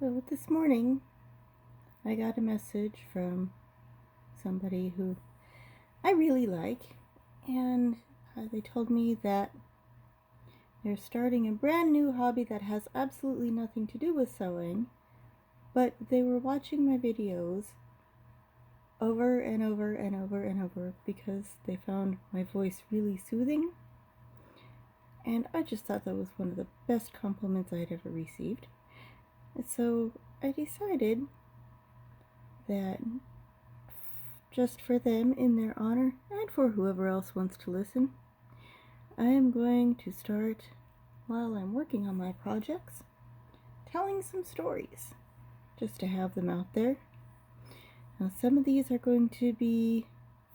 So this morning I got a message from somebody who I really like, and they told me that they're starting a brand new hobby that has absolutely nothing to do with sewing, but they were watching my videos over and over and over and over because they found my voice really soothing, and I just thought that was one of the best compliments I'd ever received. And so I decided that just for them, in their honor, and for whoever else wants to listen, I am going to start, while I'm working on my projects, telling some stories, just to have them out there. Now, some of these are going to be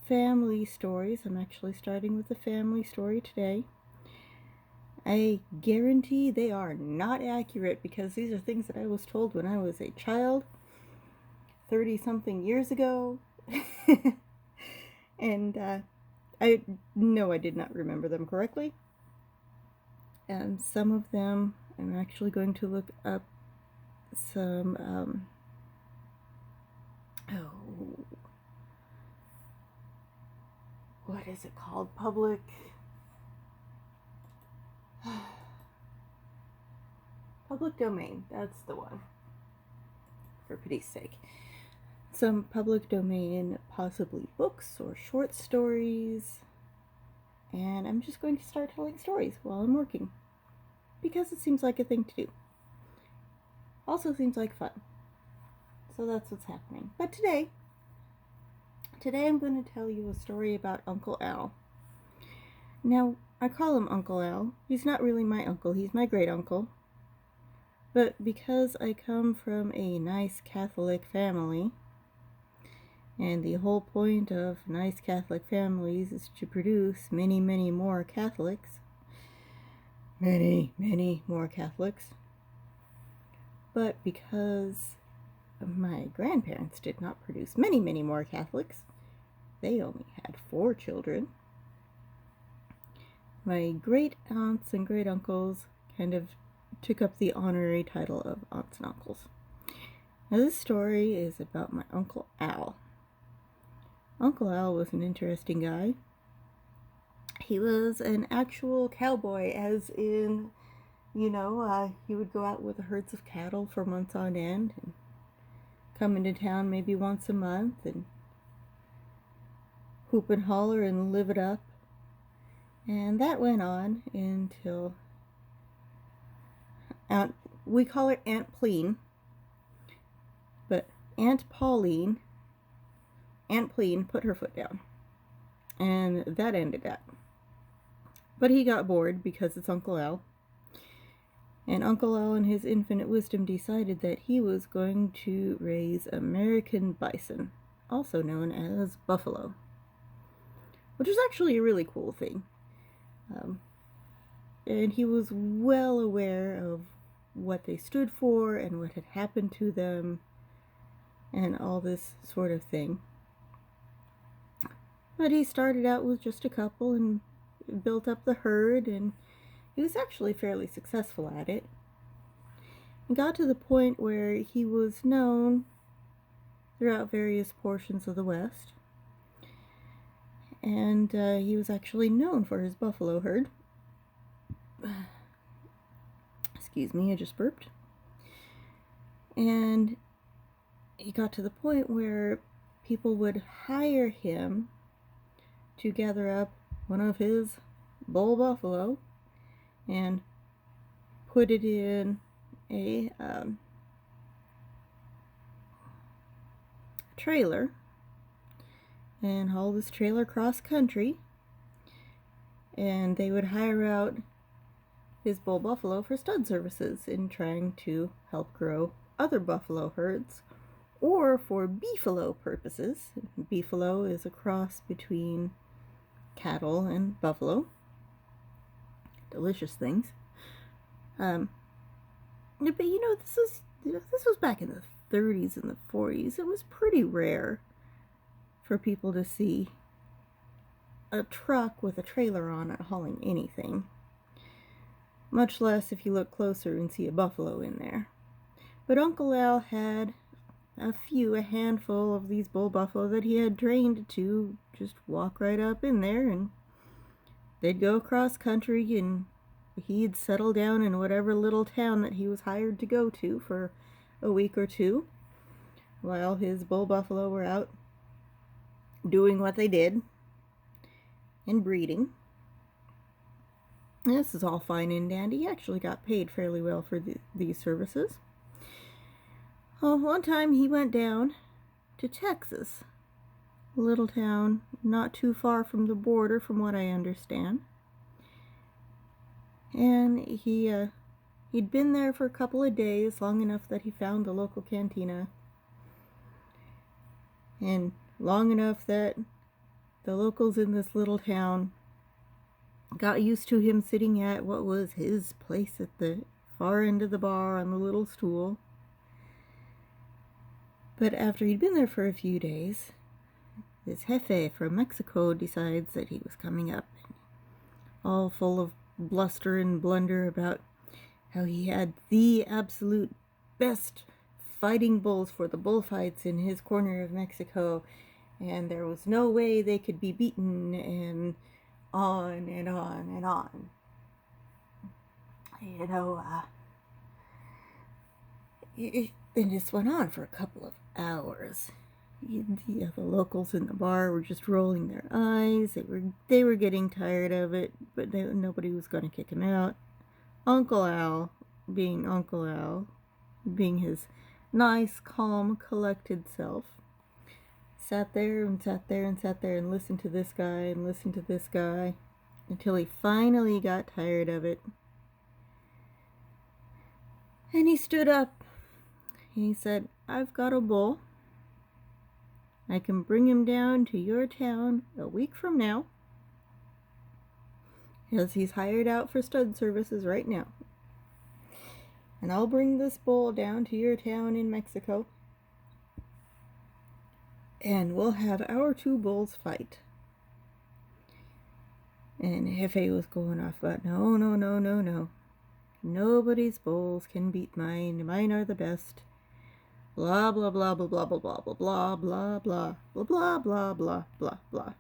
family stories. I'm actually starting with a family story today. I guarantee they are not accurate because these are things that I was told when I was a child 30-something years ago. And I know I did not remember them correctly. And some of them, I'm actually going to look up some, what is it called? Public domain. That's the one, for pity's sake. Some public domain, possibly books or short stories. And I'm just going to start telling stories while I'm working, because it seems like a thing to do. Also seems like fun. So that's what's happening. But today I'm going to tell you a story about Uncle Al. Now, I call him Uncle Al. He's not really my uncle, he's my great uncle. But because I come from a nice Catholic family, and the whole point of nice Catholic families is to produce many, many more Catholics. Many, many more Catholics. But because my grandparents did not produce many, many more Catholics, they only had 4 children. My great aunts and great uncles kind of took up the honorary title of aunts and uncles. Now, this story is about my Uncle Al. Uncle Al was an interesting guy. He was an actual cowboy, as in, he would go out with herds of cattle for months on end and come into town maybe once a month and hoop and holler and live it up. And that went on until we call her Aunt Pleen, but Aunt Pleen put her foot down, and that ended that. But he got bored because it's Uncle Al, and Uncle Al in his infinite wisdom decided that he was going to raise American bison, also known as buffalo, which is actually a really cool thing. And he was well aware of what they stood for and what had happened to them and all this sort of thing. But he started out with just a couple and built up the herd, and he was actually fairly successful at it. He got to the point where he was known throughout various portions of the West, and he was actually known for his buffalo herd. Excuse me, I just burped. And he got to the point where people would hire him to gather up one of his bull buffalo and put it in a trailer and haul this trailer cross country, and they would hire out his bull buffalo for stud services in trying to help grow other buffalo herds, or for beefalo purposes. Beefalo is a cross between cattle and buffalo. Delicious things. But this was back in the 30s and the 40s. It was pretty rare for people to see a truck with a trailer on it hauling anything. Much less if you look closer and see a buffalo in there. But Uncle Al had a handful of these bull buffalo that he had trained to just walk right up in there, and they'd go across country, and he'd settle down in whatever little town that he was hired to go to for a week or two while his bull buffalo were out doing what they did and breeding. And this is all fine and dandy. He actually got paid fairly well for these services. Well, one time he went down to Texas, a little town not too far from the border, from what I understand. And he'd been there for a couple of days, long enough that he found the local cantina, and long enough that the locals in this little town got used to him sitting at what was his place at the far end of the bar on the little stool. But after he'd been there for a few days, this jefe from Mexico decides that he was coming up, all full of bluster and blunder about how he had the absolute best fighting bulls for the bullfights in his corner of Mexico, and there was no way they could be beaten, and on and on and on. You know, it just went on for a couple of hours. The locals in the bar were just rolling their eyes. They were getting tired of it, but nobody was going to kick him out. Uncle Al, being his nice, calm, collected self, sat there and sat there and sat there and listened to this guy and listened to this guy until he finally got tired of it. And he stood up. He said, "I've got a bull. I can bring him down to your town a week from now, because he's hired out for stud services right now. And I'll bring this bull down to your town in Mexico, and we'll have our two bulls fight." And Jefe was going off about, no. Nobody's bulls can beat mine. Mine are the best. Blah, blah, blah, blah, blah, blah, blah, blah, blah, blah, blah, blah, blah, blah, blah, blah.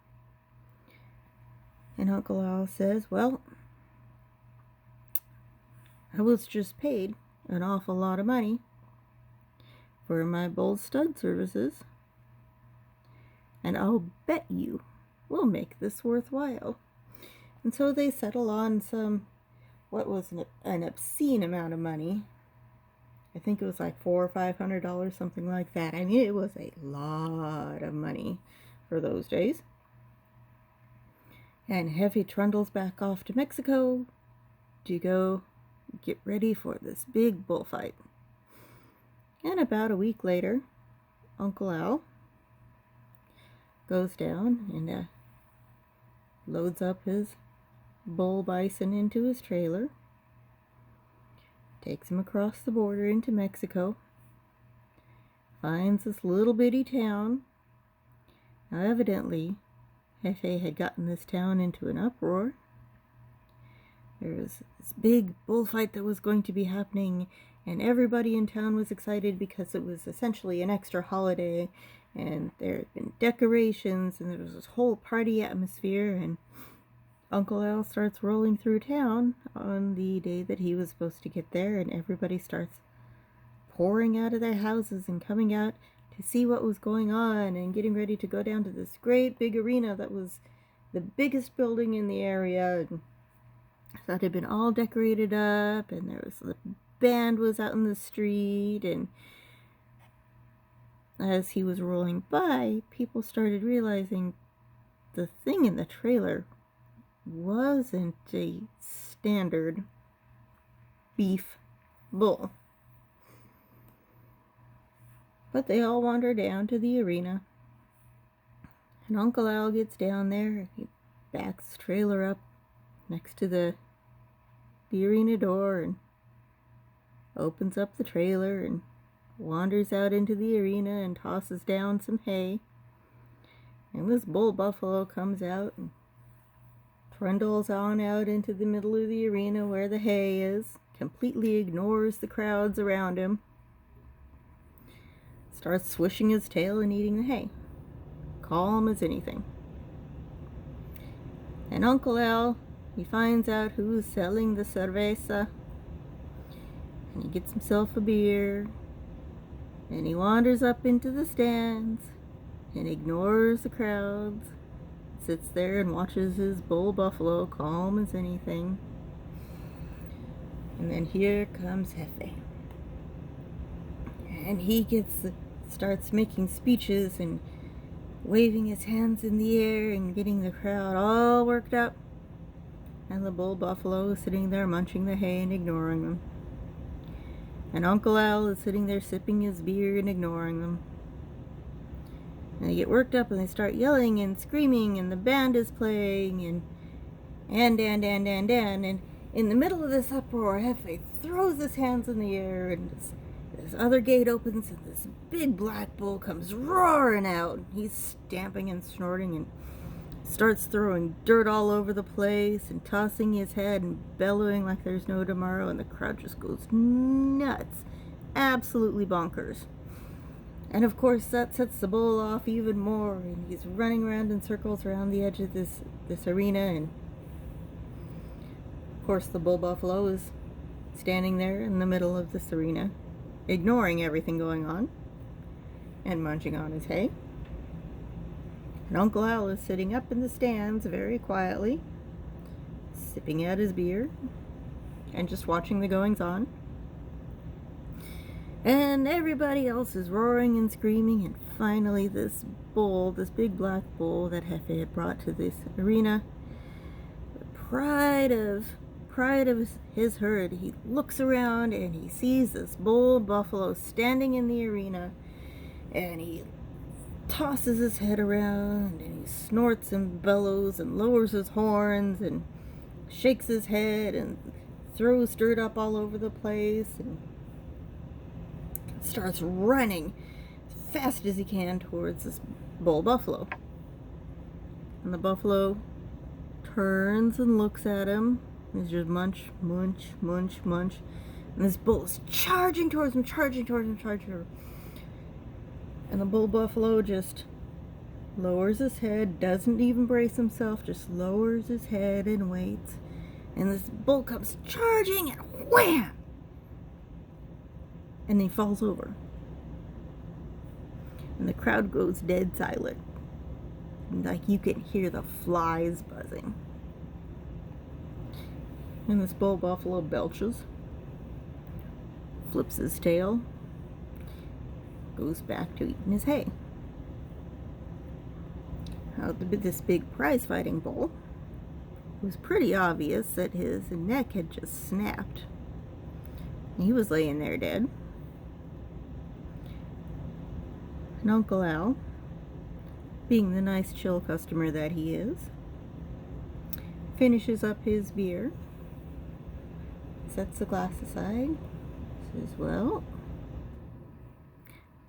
And Uncle Al says, "Well, I was just paid an awful lot of money for my bull stud services, and I'll bet you we'll make this worthwhile." And so they settle on what was an obscene amount of money. I think it was like $400 or $500, something like that. I mean, it was a lot of money for those days. And Jefe trundles back off to Mexico to go get ready for this big bullfight. And about a week later, Uncle Al goes down and loads up his bull bison into his trailer, takes him across the border into Mexico, finds this little bitty town. Now, evidently, Jefe had gotten this town into an uproar. There was this big bullfight that was going to be happening, and everybody in town was excited because it was essentially an extra holiday, and there had been decorations, and there was this whole party atmosphere, and Uncle Al starts rolling through town on the day that he was supposed to get there, and everybody starts pouring out of their houses and coming out to see what was going on and getting ready to go down to this great big arena that was the biggest building in the area, and that had been all decorated up, and the band was out in the street. And as he was rolling by, people started realizing the thing in the trailer wasn't a standard beef bull. But they all wander down to the arena, and Uncle Al gets down there. He backs the trailer up next to the arena door and opens up the trailer and wanders out into the arena and tosses down some hay. And this bull buffalo comes out and trundles on out into the middle of the arena where the hay is, completely ignores the crowds around him, starts swishing his tail and eating the hay, calm as anything. And Uncle Al, he finds out who's selling the cerveza, and he gets himself a beer, and he wanders up into the stands and ignores the crowds, sits there and watches his bull buffalo calm as anything. And then here comes Jefe, and he starts making speeches and waving his hands in the air and getting the crowd all worked up, and the bull buffalo is sitting there munching the hay and ignoring them, and Uncle Al is sitting there sipping his beer and ignoring them. And they get worked up and they start yelling and screaming, and the band is playing, and in the middle of this uproar, Jefe throws his hands in the air, and this other gate opens, and this big black bull comes roaring out. He's stamping and snorting and starts throwing dirt all over the place and tossing his head and bellowing like there's no tomorrow, and the crowd just goes nuts. Absolutely bonkers. And of course that sets the bull off even more, and he's running around in circles around the edge of this arena, and of course the bull buffalo is standing there in the middle of this arena, ignoring everything going on and munching on his hay. And Uncle Al is sitting up in the stands very quietly, sipping at his beer and just watching the goings on. And everybody else is roaring and screaming, and finally this bull, this big black bull that Jefe had brought to this arena, the pride of his herd, he looks around and he sees this bull buffalo standing in the arena, and he tosses his head around and he snorts and bellows and lowers his horns and shakes his head and throws dirt up all over the place and starts running as fast as he can towards this bull buffalo. And the buffalo turns and looks at him. He's just munch, munch, munch, munch. And this bull is charging towards him. And the bull buffalo just lowers his head, doesn't even brace himself, just lowers his head and waits. And this bull comes charging, and wham! And he falls over. And the crowd goes dead silent. Like you can hear the flies buzzing. And this bull buffalo belches, flips his tail, goes back to eating his hay. Now, this big prize fighting bull, it was pretty obvious that his neck had just snapped. He was laying there dead. And Uncle Al, being the nice chill customer that he is, finishes up his beer, sets the glass aside, says, well,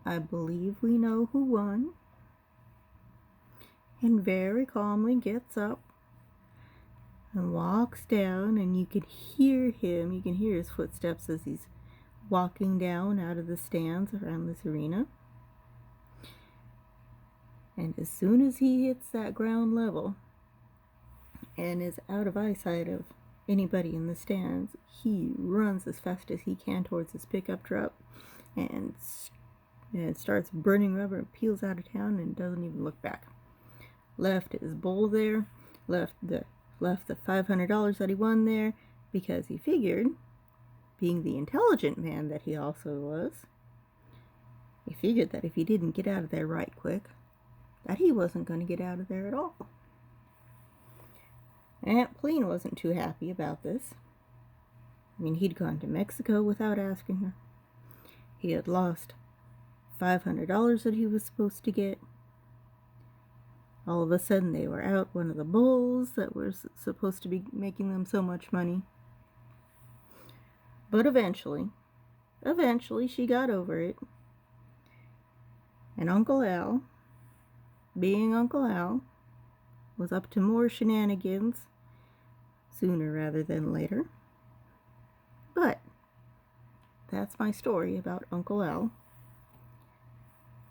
I believe we know who won, and very calmly gets up and walks down, and you can hear his footsteps as he's walking down out of the stands around this arena. And as soon as he hits that ground level and is out of eyesight of anybody in the stands, he runs as fast as he can towards his pickup truck and starts burning rubber and peels out of town and doesn't even look back. Left his bull there, left the $500 that he won there, because he figured, being the intelligent man that he also was, he figured that if he didn't get out of there right quick, that he wasn't going to get out of there at all. Aunt Pleen wasn't too happy about this. I mean, he'd gone to Mexico without asking her. He had lost $500 that he was supposed to get. All of a sudden, they were out one of the bulls that were supposed to be making them so much money. But eventually she got over it. And Uncle Al, being Uncle Al, was up to more shenanigans sooner rather than later. But that's my story about Uncle Al.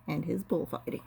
and his bullfighting.